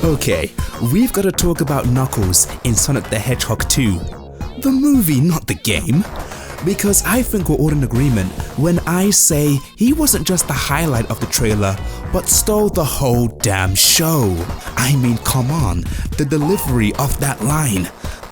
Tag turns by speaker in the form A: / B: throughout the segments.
A: Okay, we've got to talk about Knuckles in Sonic the Hedgehog 2. The movie, not the game. Because I think we're all in agreement when I say he wasn't just the highlight of the trailer, but stole the whole damn show. I mean, come on, the delivery of that line.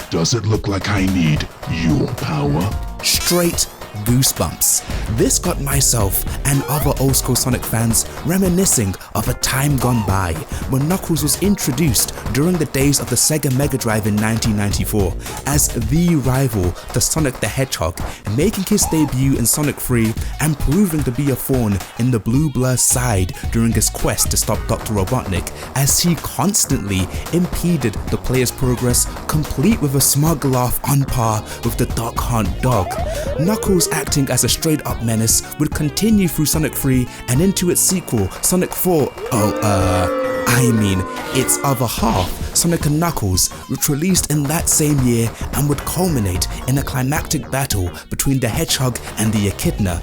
B: Does it look like I need your power?
A: Straight goosebumps. This got myself and other old school Sonic fans reminiscing of a time gone by when Knuckles was introduced during the days of the Sega Mega Drive in 1994 as the rival to Sonic the Hedgehog, making his debut in Sonic 3 and proving to be a thorn in the Blue Blur's side during his quest to stop Dr. Robotnik, as he constantly impeded the player's progress, complete with a smug laugh on par with the Duck Hunt dog. Knuckles, acting as a straight-up menace, would continue through Sonic 3 and into its sequel, Sonic 4, its other half, Sonic & Knuckles, which released in that same year and would culminate in a climactic battle between the Hedgehog and the Echidna.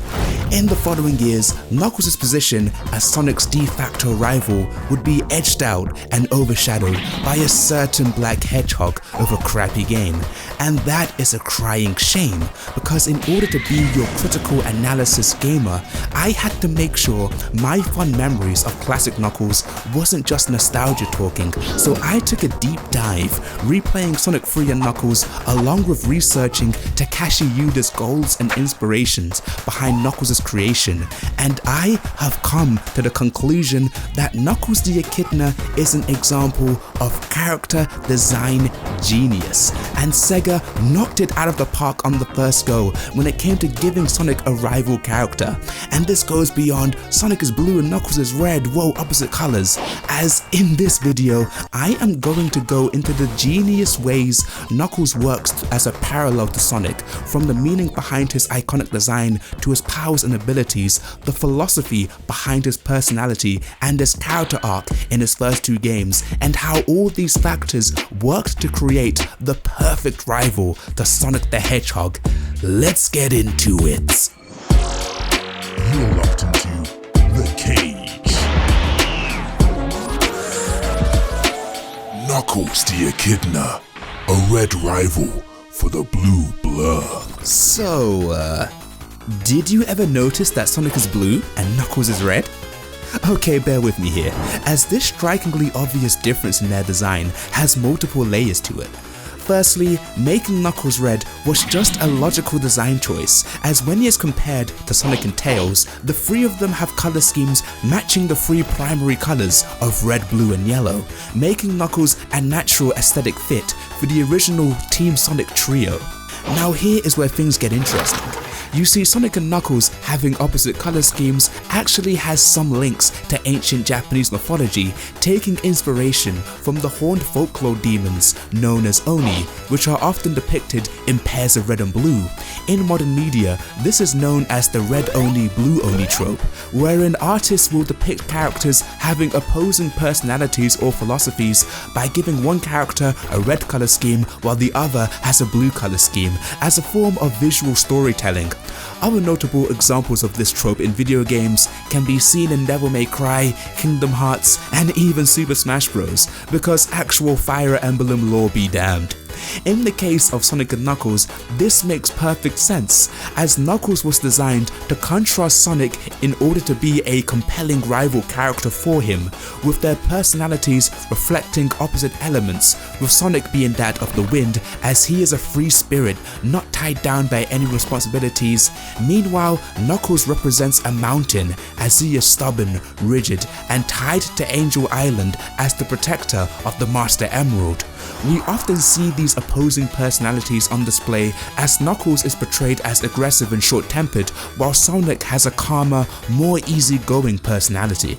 A: In the following years, Knuckles' position as Sonic's de facto rival would be edged out and overshadowed by a certain black hedgehog of a crappy game. And that is a crying shame, because in order to be your critical analysis gamer, I had to make sure my fond memories of classic Knuckles wasn't just nostalgia talking, so I took a deep dive, replaying Sonic 3 and Knuckles along with researching Takashi Yuda's goals and inspirations behind Knuckles' creation, and I have come to the conclusion that Knuckles the Echidna is an example of character design genius, and Sega knocked it out of the park on the first go when it came to giving Sonic a rival character. And this goes beyond Sonic is blue and Knuckles is red, whoa, opposite colors, as in this video I am going to go into the genius ways Knuckles works as a parallel to Sonic, from the meaning behind his iconic design to his powers and abilities, the philosophy behind his personality and his character arc in his first two games, and how all these factors worked to create the perfect rival to Sonic the Hedgehog. Let's get into it.
B: You're locked into The Cage. Knuckles the Echidna, a red rival for the Blue Blur.
A: So, did you ever notice that Sonic is blue and Knuckles is red? Okay, bear with me here, as this strikingly obvious difference in their design has multiple layers to it. Firstly, making Knuckles red was just a logical design choice, as when he is compared to Sonic and Tails, the three of them have color schemes matching the three primary colors of red, blue and yellow, making Knuckles a natural aesthetic fit for the original Team Sonic trio. Now here is where things get interesting. You see, Sonic and Knuckles having opposite color schemes actually has some links to ancient Japanese mythology, taking inspiration from the horned folklore demons known as Oni, which are often depicted in pairs of red and blue. In modern media, this is known as the red Oni, blue Oni trope, wherein artists will depict characters having opposing personalities or philosophies by giving one character a red color scheme while the other has a blue color scheme, as a form of visual storytelling. Other notable examples of this trope in video games can be seen in Devil May Cry, Kingdom Hearts, and even Super Smash Bros, because actual Fire Emblem lore be damned. In the case of Sonic and Knuckles, this makes perfect sense, as Knuckles was designed to contrast Sonic in order to be a compelling rival character for him, with their personalities reflecting opposite elements, with Sonic being that of the wind, as he is a free spirit, not tied down by any responsibilities. Meanwhile, Knuckles represents a mountain, as he is stubborn, rigid, and tied to Angel Island as the protector of the Master Emerald. We often see these opposing personalities on display, as Knuckles is portrayed as aggressive and short-tempered, while Sonic has a calmer, more easygoing personality.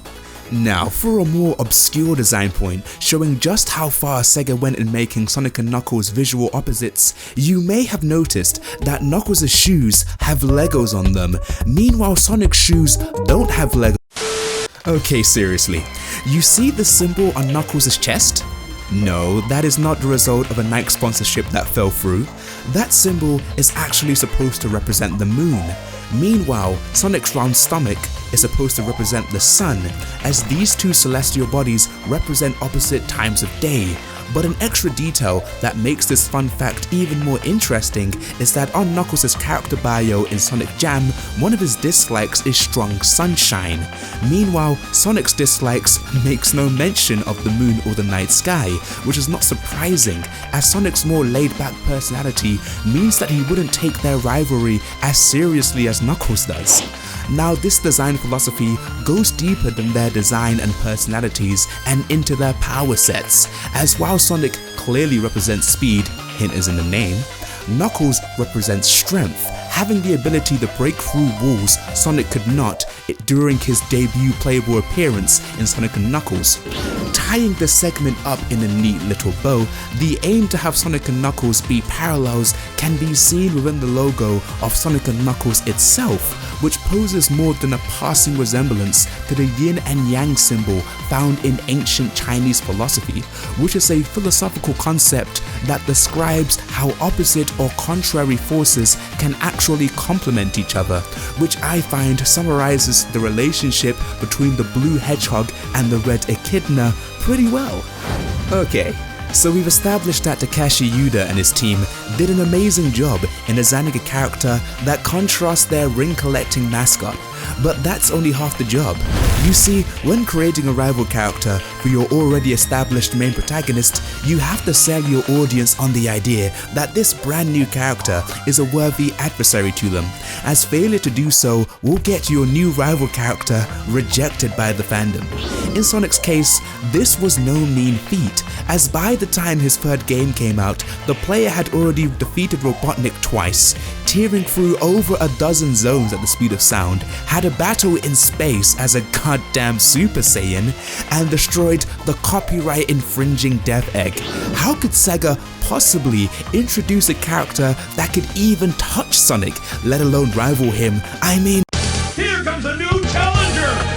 A: Now, for a more obscure design point, showing just how far Sega went in making Sonic and Knuckles visual opposites, you may have noticed that Knuckles' shoes have Legos on them, meanwhile Sonic's shoes don't have Legos. Okay, seriously, you see the symbol on Knuckles' chest? No, that is not the result of a Nike sponsorship that fell through. That symbol is actually supposed to represent the moon. Meanwhile, Sonic's round stomach is supposed to represent the sun, as these two celestial bodies represent opposite times of day. But an extra detail that makes this fun fact even more interesting is that on Knuckles' character bio in Sonic Jam, one of his dislikes is strong sunshine. Meanwhile, Sonic's dislikes makes no mention of the moon or the night sky, which is not surprising, as Sonic's more laid-back personality means that he wouldn't take their rivalry as seriously as Knuckles does. Now, this design philosophy goes deeper than their design and personalities and into their power sets, as while Sonic clearly represents speed, hint is in the name, Knuckles represents strength, having the ability to break through walls Sonic could not during his debut playable appearance in Sonic & Knuckles. Tying this segment up in a neat little bow, the aim to have Sonic & Knuckles be parallels can be seen within the logo of Sonic & Knuckles itself, which poses more than a passing resemblance to the yin and yang symbol found in ancient Chinese philosophy, which is a philosophical concept that describes how opposite or contrary forces can actually complement each other, which I find summarizes the relationship between the blue hedgehog and the red echidna pretty well. Okay, so we've established that Takeshi Yuda and his team did an amazing job in designing a character that contrasts their ring-collecting mascot, but that's only half the job. You see, when creating a rival character for your already established main protagonist, you have to sell your audience on the idea that this brand new character is a worthy adversary to them, as failure to do so will get your new rival character rejected by the fandom. In Sonic's case, this was no mean feat, as by the time his third game came out, the player had already defeated Robotnik twice, tearing through over a dozen zones at the speed of sound, had a battle in space as a goddamn Super Saiyan, and destroyed the copyright infringing Death Egg. How could Sega possibly introduce a character that could even touch Sonic, let alone rival him? I mean,
C: here comes a new challenger!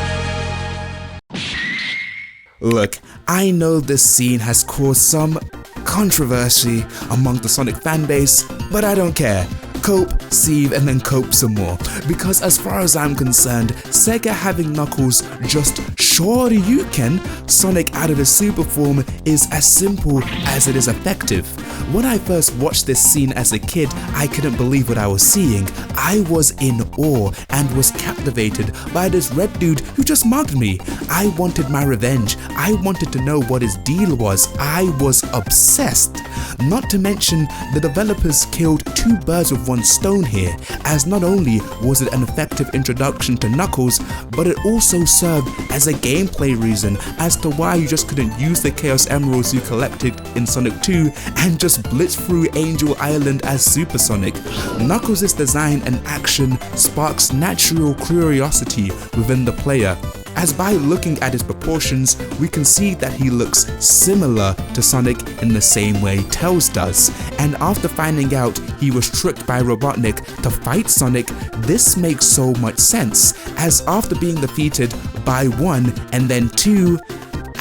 A: Look, I know this scene has caused some controversy among the Sonic fanbase, but I don't care. Cope, sieve, and then cope some more, because as far as I'm concerned, Sega having Knuckles just Shoryuken Sonic out of his super form is as simple as it is effective. When I first watched this scene as a kid, I couldn't believe what I was seeing. I was in awe and was captivated by this red dude who just mugged me. I wanted my revenge. I wanted to know what his deal was. I was obsessed. Not to mention, the developers killed two birds with one stone here, as not only was it an effective introduction to Knuckles, but it also served as a gameplay reason as to why you just couldn't use the Chaos Emeralds you collected in Sonic 2 and just blitz through Angel Island as Super Sonic. Knuckles' design and action sparks natural curiosity within the player, as by looking at his proportions, we can see that he looks similar to Sonic in the same way Tails does. And after finding out he was tricked by Robotnik to fight Sonic, this makes so much sense, as after being defeated by one and then two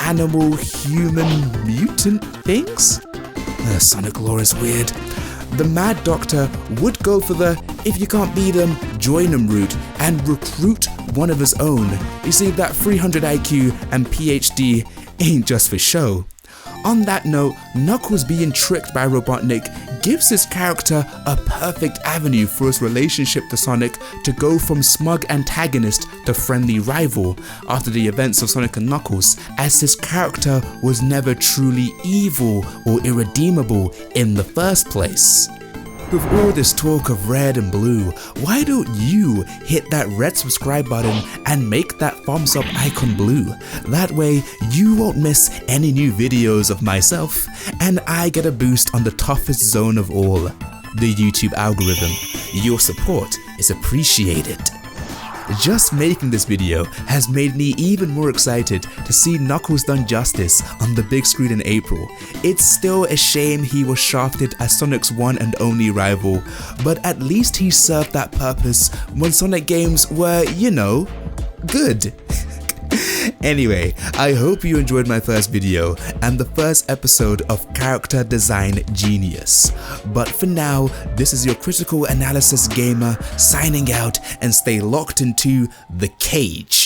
A: animal, human, mutant things? Sonic lore is weird. The Mad Doctor would go for the if you can't beat him, join him route and recruit one of his own. You see, that 300 IQ and PhD ain't just for show. On that note, Knuckles being tricked by Robotnik gives his character a perfect avenue for his relationship to Sonic to go from smug antagonist to friendly rival after the events of Sonic & Knuckles, as his character was never truly evil or irredeemable in the first place. With all this talk of red and blue, why don't you hit that red subscribe button and make that thumbs up icon blue? That way you won't miss any new videos of myself, and I get a boost on the toughest zone of all, the YouTube algorithm. Your support is appreciated. Just making this video has made me even more excited to see Knuckles done justice on the big screen in April. It's still a shame he was shafted as Sonic's one and only rival, but at least he served that purpose when Sonic games were, you know, good. Anyway, I hope you enjoyed my first video and the first episode of Character Design Genius. But for now, this is your critical analysis gamer signing out, and stay locked into The Cage.